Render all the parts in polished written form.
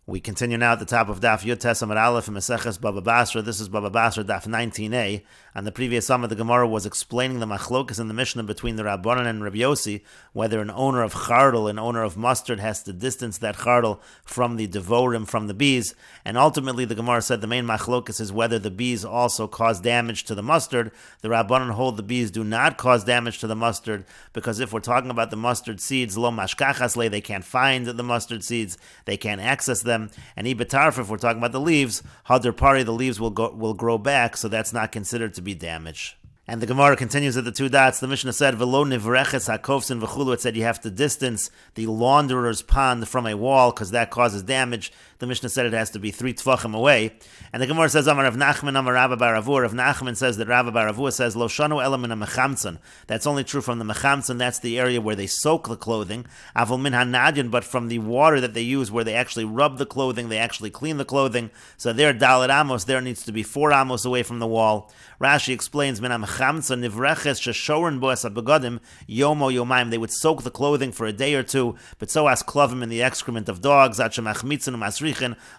We continue now at the top of Daf Yomi Gemara in Meseches Bava Basra. This is Bava Basra Daf 19a. On the previous Summit, the Gemara was explaining the machlokas in the Mishnah between the Rabbanan and Rabbi Yossi, whether an owner of chardal, an owner of mustard, has to distance that chardal from the devorim, from the bees. And ultimately, the Gemara said the main machlokas is whether the bees also cause damage to the mustard. The Rabbanan hold the bees do not cause damage to the mustard, because if we're talking about the mustard seeds, lo mashkachas le, they can't find the mustard seeds, they can't access them. And ibetarf, if we're talking about the leaves, hadar pari, the leaves will grow back, so that's not considered to be damage. And the Gemara continues at the two dots. The Mishnah said, "Velo nivreches hakofsin v'chulu." It said you have to distance the launderer's pond from a wall because that causes damage. The Mishnah said it has to be 3 tvachim away. And the Gemara says, "Amar Rav Nachman, Amar Rabba bar Avur." Rav Nachman says that Rabba bar Avur says, "Lo shanu ela min hamechamtzon." That's only true from the mechamtzon. That's the area where they soak the clothing. Avol min hanadyan, but from the water that they use, where they actually rub the clothing, they actually clean the clothing. So there, dalet amos, there needs to be 4 amos away from the wall. Rashi explains, "Min hamechamtzon nivreches sheshoren boas abegadim yomo yomayim." They would soak the clothing for a day or two, but so as klovim in the excrement of dogs,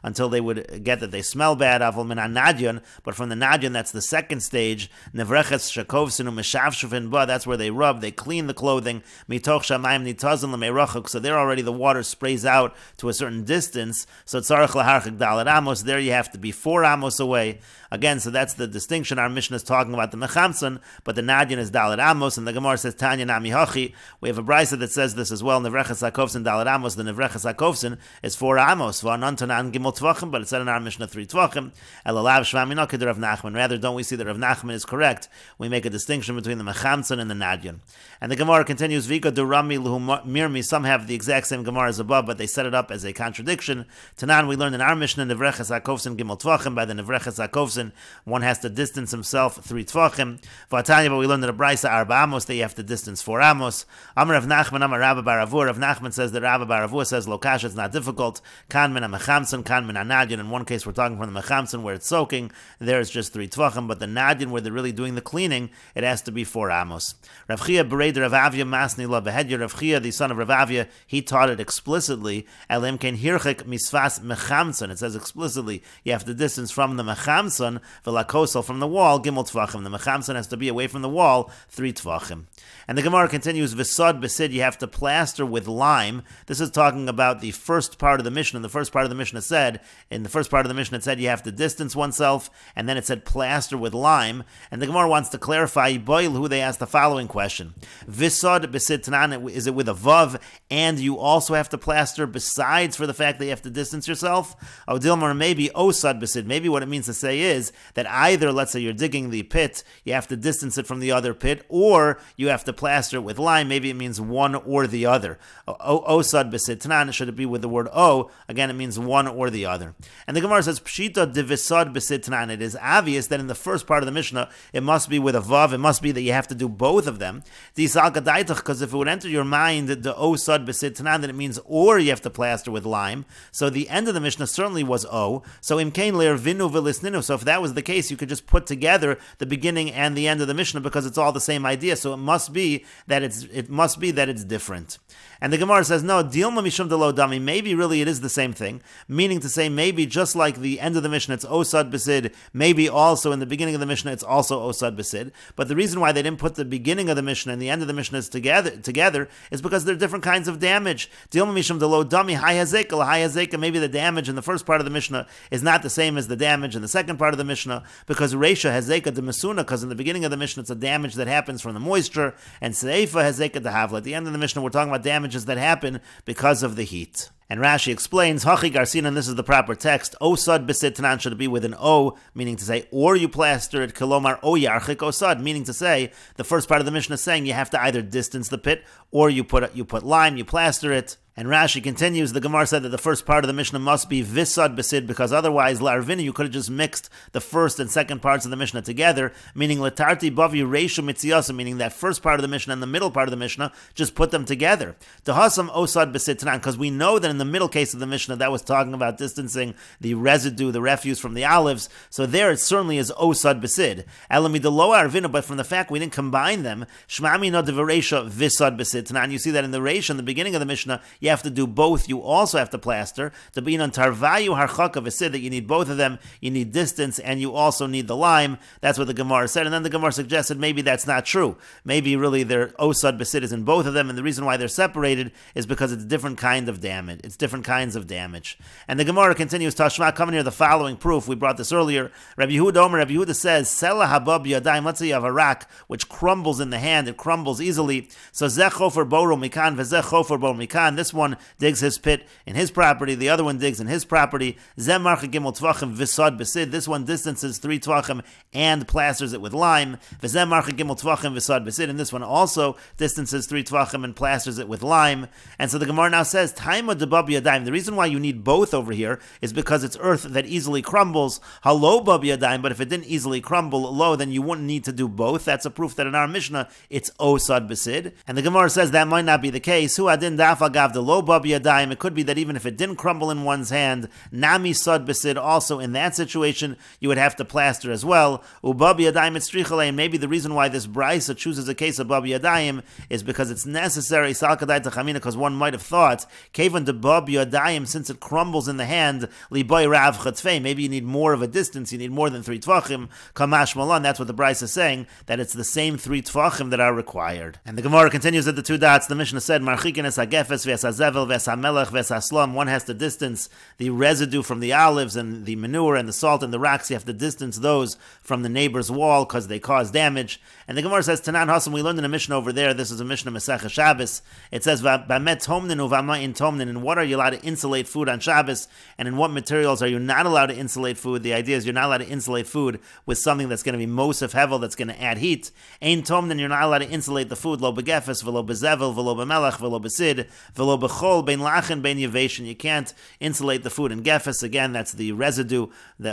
until they would get that they smell bad. Avol min hanadyan, but from the nadyan, that's the second stage. Nivreches shekovsin umeshavshuvin ba. That's where they rub, they clean the clothing. Mitoch shamayim nitazon lemeirachuk. So there already the water sprays out to a certain distance. So tzarich laharchik dalet amos. There you have to be 4 amos away. Again, so that's the distinction. Our Mishnah is talking about the mechamtzon, but the nadyan is dalet amos, and the Gemara says Tanya nami hachi. We have a brisa that says this as well. Nivreches hakovsin dalet amos. The nivreches hakovsin is 4 amos. V'anantanan gimel tvachim, but it said in our Mishnah 3 tvachim. Elalav shvamina keder Rav Nachman. Rather, don't we see that Rav Nachman is correct? We make a distinction between the mechamtzon and the nadyan. And the Gemara continues, Vika durami luhu mirmi. Some have the exact same Gemara as above, but they set it up as a contradiction. Tanan, we learned in our Mishnah nivreches hakovsin gimel tvachim. By the nivreches hakovsin, one has to distance himself 3 tvachim. V'atanya, but we learned in a brisa 4 amos that you have to distance 4 amos. Amar Rav Nachman, Amar Rabba bar Avur. Rav Nachman says that Rabba bar Avur says lokash, it's not difficult. Kan min ha-mechamtzon, kan min ha-nadyan. In one case, we're talking from the mechamtzon where it's soaking. There it's just 3 tvachim, but the nadyan where they're really doing the cleaning, it has to be 4 amos. Rav Chia bereid Rav Avya masni la behedya. Rav Chia, the son of Rav Avya, he taught it explicitly. Elim ken hirchik misfas mechamtzon. It says explicitly you have to distance from the mechamtzon v'lakosel, from the wall gimel tvachim. The mechamtzon has to be away from the wall 3 tvachim. And the Gemara continues, v'sod besid, you have to plaster with lime. This is talking about the first part of the Mishnah. The first part of the Mishnah said, in the first part of the Mishnah it said you have to distance oneself, and then it said plaster with lime. And the Gemara wants to clarify, who they asked the following question. V'sod besid tanan, is it with a vav, and you also have to plaster besides for the fact that you have to distance yourself? Oh, Dilmar, maybe osad besid. Maybe what it means to say is that either, let's say you're digging the pit, you have to distance it from the other pit, or you have to plaster it with lime. Maybe it means one or the other. Osad besid tanan, should it be with the word o? Again, it means one or the other. And the Gemara says, Pshita divisad besid tanan. It is obvious that in the first part of the Mishnah, it must be with a vav. It must be that you have to do both of them. Because if it would enter your mind the osad besid tanan, then it means or you have to plaster with lime. So the end of the Mishnah certainly was o. So imkain leir vinu v'lisninu. So if that was the case, you could just put together the beginning and the end of the Mishnah because it's all the same idea. So it must be that it's different. And the Gemara says, no, dilma mishum de lo dami. Maybe really it is the same thing. Meaning to say, maybe just like the end of the Mishnah, it's osad besid. Maybe also in the beginning of the Mishnah, it's also osad besid. But the reason why they didn't put the beginning of the Mishnah and the end of the Mishnah together is because they're different kinds of damage. Dilma mishum de lo dami hay hazeka. Maybe the damage in the first part of the Mishnah is not the same as the damage in the second part of the Mishnah, because reisha hazeka de mesuna, because in the beginning of the Mishnah it's a damage that happens from the moisture, and seifa hazeka de havla. At the end of the Mishnah we're talking about damages that happen because of the heat. And Rashi explains, Hachi Garcina, and this is the proper text, Osad besid tanan, should it be with an O, meaning to say, or you plaster it, Kilomar O Yarchik Osad, meaning to say, the first part of the Mishnah is saying you have to either distance the pit, or you put lime, you plaster it. And Rashi continues, the Gemara said that the first part of the Mishnah must be Visad Besid, because otherwise, Larvini, you could have just mixed the first and second parts of the Mishnah together, meaning Latarti Bavi Reishu Mitziyasa, meaning that first part of the Mishnah and the middle part of the Mishnah, just put them together. Tahasam Osad Besid Tanan, because we know that in the middle case of the Mishnah, that was talking about distancing the residue, the refuse from the olives, so there it certainly is Osad Besid. Elamidalo Arvina, but from the fact we didn't combine them, Shmami no Devaresha Visad Besid Tanan, you see that in the Reish, in the beginning of the Mishnah, you have to do both. You also have to plaster. To be on tarvayu harchaka v'sid, that you need both of them. You need distance, and you also need the lime. That's what the Gemara said. And then the Gemara suggested maybe that's not true. Maybe really their osad b'sid is in both of them, and the reason why they're separated is because it's a different kind of damage. It's different kinds of damage. And the Gemara continues, Tashma, coming here the following proof. We brought this earlier. Rabbi Yehuda says, Sela habab yadayim. Let's say you have a rock which crumbles in the hand. It crumbles easily. So zeh chofer boro mikan v'zeh chofer boro mikan. This one digs his pit in his property. The other one digs in his property. Zeh marcha gimel tvachim v'sod b'sid. This one distances 3 tvachim and plasters it with lime. V'zeh marcha gimel tvachim v'sod b'sid. And this one also distances 3 tvachim and plasters it with lime. And so the Gemara now says, Taima debab yadayim. The reason why you need both over here is because it's earth that easily crumbles. Halo bab yadayim. But if it didn't easily crumble low, then you wouldn't need to do both. That's a proof that in our Mishnah it's osad b'sid. And the Gemara says that might not be the case. Hu adin daf agav the lo bab yadayim. It could be that even if it didn't crumble in one's hand, nami sad b'sid. Also in that situation, you would have to plaster as well. Ubab yadayim etzrichalei. And maybe the reason why this brisa chooses a case of bab yadayim is because it's necessary. Sal kadai tachamina, because one might have thought, kevan de bab yadayim, since it crumbles in the hand, liboy rav chatzvei. Maybe you need more of a distance. You need more than 3 tvachim. Kamash malan. That's what the brisa is saying, that it's the same 3 tvachim that are required. And the Gemara continues at the 2 dots. The Mishnah said, Marchikin es hagefes v'es hazevel v'es hamelech v'es haslam. One has to distance the residue from the olives and the manure and the salt and the rocks. You have to distance those from the neighbor's wall because they cause damage. And the Gemara says, Tanan Hasan, we learned in a Mishnah over there, this is a Mishnah Mesechet Shabbos. It says, B'amet tomnin uv'amayim tomnin. In what are you allowed to insulate food on Shabbos? And in what materials are you not allowed to insulate food? The idea is you're not allowed to insulate food with something that's going to be mosef hevel, that's going to add heat. Ein tomnin, you're not allowed to insulate the food. Lo begefes, v'lo bezevel, v'lo bemelech, v'lo besid, v'lo bechol, bein lachen, bein yeveshin. You can't insulate the food in gefes. Again, that's the residue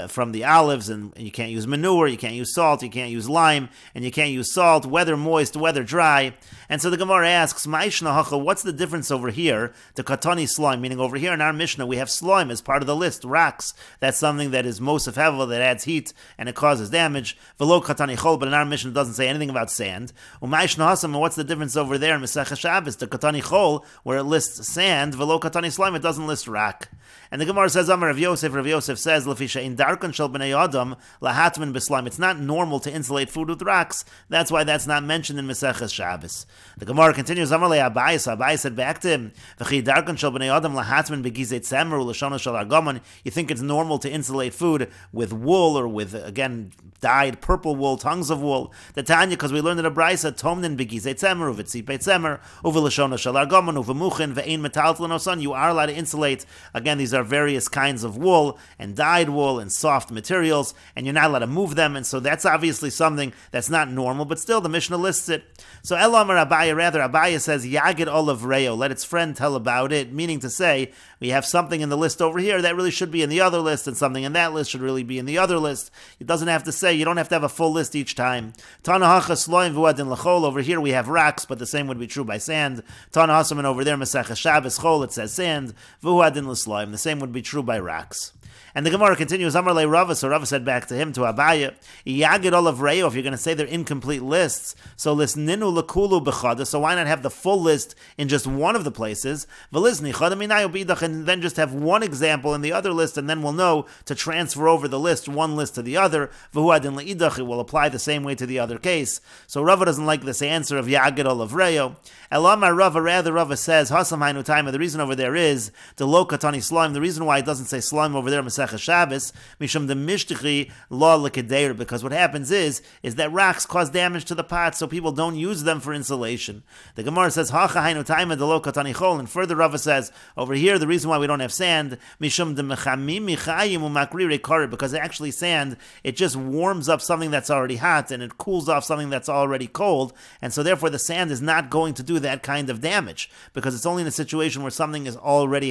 from the olives, and you can't use manure, you can't use salt, you can't use lime, and you can't use salt, whether moist, whether dry. And so the Gemara asks, what's the difference over here to katani slime? Meaning over here in our Mishnah, we have slime as part of the list, rocks. That's something that is mosef hevel, that adds heat, and it causes damage. V'lo katani chol, but in our Mishnah it doesn't say anything about sand. And what's the difference over there in Mesechet Shabbos, the katani chol, where it lists sand, v'lo katani slime, it doesn't list rock. And the Gemara says, Rav Yosef says, Lefisha in darkan shel b'nei adam lahatman b'slime. It's not normal to insulate food with rocks. That's why that's not mentioned in Mesechet Shabbos. The Gemara continues, Abai said back to him, V'chi darkan shel b'nei adam lahatman b'gizei tzemer u'lashona shel argamon. You think it's normal to insulate food with wool or with, again, dyed purple wool, tongues of wool. The Tanya, because we learned in a brisa, tomnin b'gizei tzemer u'v'tzipei tzemer u'v'lashona shel argamon u'v'muchin v'ein metaltlin osan. You are allowed to insulate. Again, these are various kinds of wool and dyed wool and soft materials, and you're not allowed to move them, and so that's obviously something that's not normal, but still the Mishnah lists it. So Elamar Abaya, rather Abaya says, Yagid olav reo, let its friend tell about it, meaning to say, we have something in the list over here that really should be in the other list, and something in that list should really be in the other list. It doesn't have to say, you don't have to have a full list each time. Tanahacha sloim v'uadin lachol, over here we have rocks, but the same would be true by sand. Tanahasaman over there, Mesechet Shabbos chol, it says sand, v'uadin l'sloim, the same would be true by rocks. And the Gemara continues, Amar le Rava, so Rava said back to him, to Abaya, Yagid olav reo, if you're going to say they're incomplete lists, so list ninu lekulu b'chada, so why not have the full list in just one of the places, v'lizni chadaminayu b'idach, and then just have one example in the other list, and then we'll know to transfer over the list, one list to the other, v'huadin le'idach, it will apply the same way to the other case. So Rava doesn't like this answer of Yagid olav reo. Elamar Rava, rather Rava says, Hasam hainu taima, the reason over there is, the lo katani slime, the reason why it doesn't say slime over there, Mesechet Shabbos, mishum de mishtichi la l'kedeir, because what happens is that rocks cause damage to the pot, so people don't use them for insulation. The Gemara says, Hacha hainu taima de lo katani chol, and further Rava says, over here, the reason why we don't have sand, mishum de mechamim michayim u'makri rekar, because actually sand, it just warms up something that's already hot, and it cools off something that's already cold, and so therefore the sand is not going to do that kind of damage, because it's only in a situation where something is already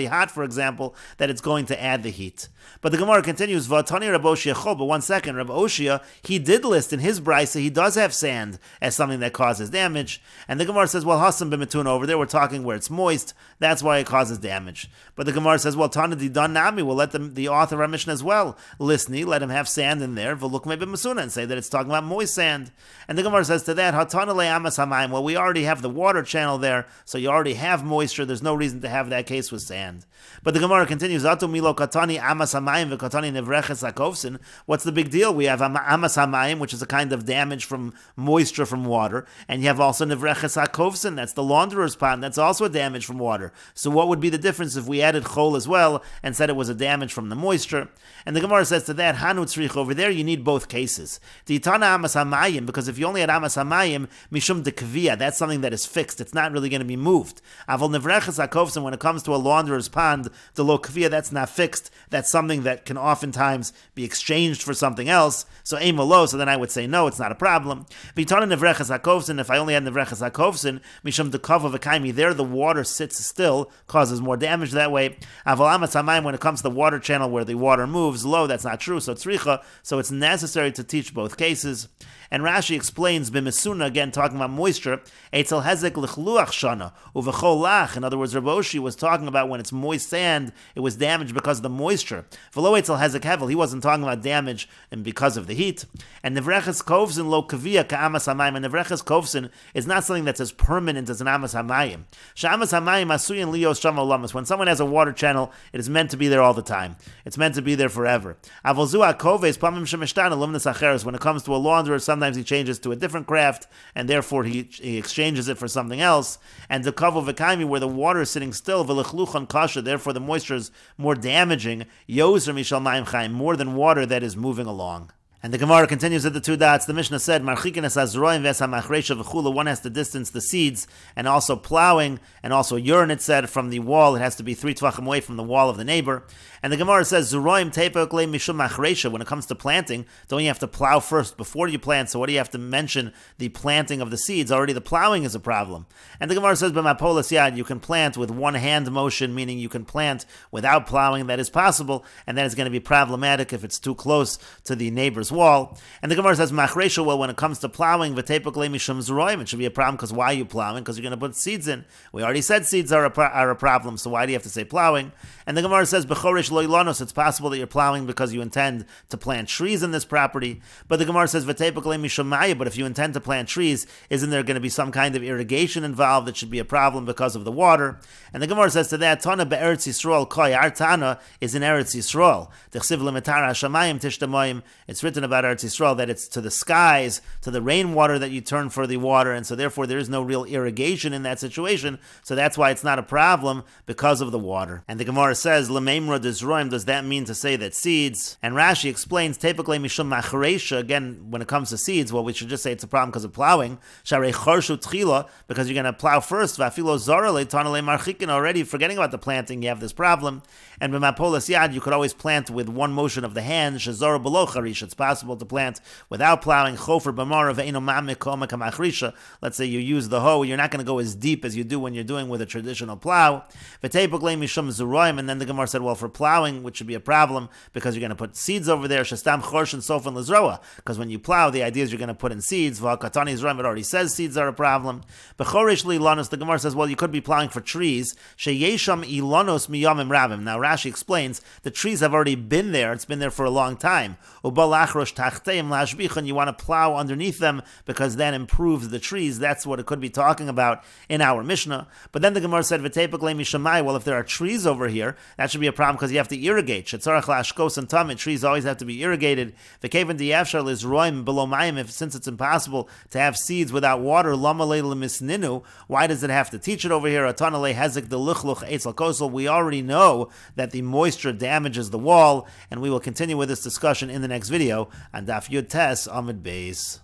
already hot, for example, that it's going to add the heat. But the Gemara continues, V'atani Reb Oshia chol, but 1 second, Reb Oshia, he did list in his brisa, he does have sand as something that causes damage. And the Gemara says, well, Hasan b'mituna, over there we're talking where it's moist, that's why it causes damage. But the Gemara says, well, Tana di dan nami, we'll let the author of our Mishnah as well, listni, let him have sand in there, v'lukmei b'masuna, and say that it's talking about moist sand. And the Gemara says to that, Hatana le'amas hamayim, well, we already have the water channel there, so you already have moisture, there's no reason to have that case with sand. But the Gemara continues, Atu milo katani amas hamayim v'katani nevreches hakovsin, what's the big deal? We have amas hamayim, which is a kind of damage from moisture from water, and you have also nevreches hakovsin, that's the launderer's pot, that's also a damage from water. So what would be the difference if we added chol as well and said it was a damage from the moisture? And the Gemara says to that, Hanu tzrich, over there you need both cases. Ditana amas hamayim, because if you only had amas hamayim, mishum dekvia, that's something that is fixed, it's not really going to be moved. Avol nevreches hakovsin, when it comes to a launderer's pond, the lo kvia, that's not fixed, that's something that can oftentimes be exchanged for something else, so aimolo, so then I would say no, it's not a problem. Vitana nevreches hakovsin, if I only had nevreches hakovsin, mishum dekava v'kaimi, there the water sits still, causes more damage that way. Avol amas hamayim, when it comes to the water channel where the water moves, lo, that's not true, so tzricha, so it's necessary to teach both cases. And Rashi explains, b'mesuna, again talking about moisture, eitzel hezek l'chluach shana, uv'chol lach, in other words, Reb Oshi was talking about when it's moist sand, it was damaged because of the moisture. V'lo eitzel hezek hevel, he wasn't talking about damage and because of the heat. And nevreches kovsin lo kavia ka'amas hamayim, and nevreches kovsin is not something that's as permanent as an amas hamayim. Sha'amas hamayim asuyin lios shama olamas, when someone has a water channel, it is meant to be there all the time. It's meant to be there forever. Avol koves pamim shemeshtana lumnas acheres, when it comes to a launderer, sometimes he changes to a different craft, and therefore he exchanges it for something else. And the kavo v'kaimi, where the water is sitting still, v'lechluchan kasha, therefore the moisture is more damaging, yoser mishal mayim chaim, more than water that is moving along. And the Gemara continues at the 2 dots. The Mishnah said, Marchikin es hazroim v'es hamachresha v'chula, one has to distance the seeds, and also plowing, and also urine, it said, from the wall. It has to be 3 tvachim away from the wall of the neighbor. And the Gemara says, Zuroim teipok le mishum machresha, when it comes to planting, don't you have to plow first before you plant? So what do you have to mention the planting of the seeds? Already the plowing is a problem. And the Gemara says, b'mapolas yad, you can plant with one hand motion, meaning you can plant without plowing, that is possible, and that is going to be problematic if it's too close to the neighbor's wall. And the Gemara says, machresha, well, when it comes to plowing, v'teipok le mishum zuroim, it should be a problem, because why are you plowing? Because you're going to put seeds in. We already said seeds are a problem, so why do you have to say plowing? And the Gemara says, b'chorish lo ilanos, it's possible that you're plowing because you intend to plant trees in this property. But the Gemara says, v'teipok le mishum maya, but if you intend to plant trees, isn't there going to be some kind of irrigation involved? It should be a problem because of the water. And the Gemara says to that, Tana be'eretz Yisrael koi, our Tana is in Eretz Yisrael. T'chsiv l'metar hashamayim tishtamayim, it's written about Eretz Yisrael that it's to the skies, to the rainwater that you turn for the water, and so therefore there is no real irrigation in that situation, so that's why it's not a problem because of the water. And the Gemara says, L'meimra dezroim, does that mean to say that seeds? And Rashi explains, Teipok le mishum machresha, again, when it comes to seeds, well, we should just say it's a problem because of plowing, Sharei chorshu tchila, because you're going to plow first, Vafilo zara le tana le marchikin, already forgetting about the planting, you have this problem. And b'mapolas yad, you could always plant with one motion of the hand, shezora below charish, it's possible to plant without plowing, chofer b'mara ve'eno mamik koma kamachrisha, let's say you use the hoe, you're not going to go as deep as you do when you're doing with a traditional plow. V'teipok le mishum zuroim, and then the Gemara said, well, for plowing, which should be a problem, because you're going to put seeds over there, shestam chorsh and sofan lezroa, because when you plow, the idea is you're going to put in seeds, v'akatani zroim, it already says seeds are a problem. B'chorish li ilanos, the Gemara says, well, you could be plowing for trees, sheyesham ilanos miyamim rabim. Now Rashi explains, the trees have already been there, it's been there for a long time. Ubalachrosh tachteim lashbichan, you want to plow underneath them, because that improves the trees, that's what it could be talking about in our Mishnah. But then the Gemara said, v'teipok le mishamai, well, if there are trees over here, that should be a problem because you have to irrigate. Shetzarach lashkos and tamid, trees always have to be irrigated. V'keven di'afshar lizroim below mayim, since it's impossible to have seeds without water, lama le lemisninu, why does it have to teach it over here? Atana le hezek de luchluch eitzel kosel, we already know that the moisture damages the wall, and we will continue with this discussion in the next video on Daf Yud Tes Amud Beis.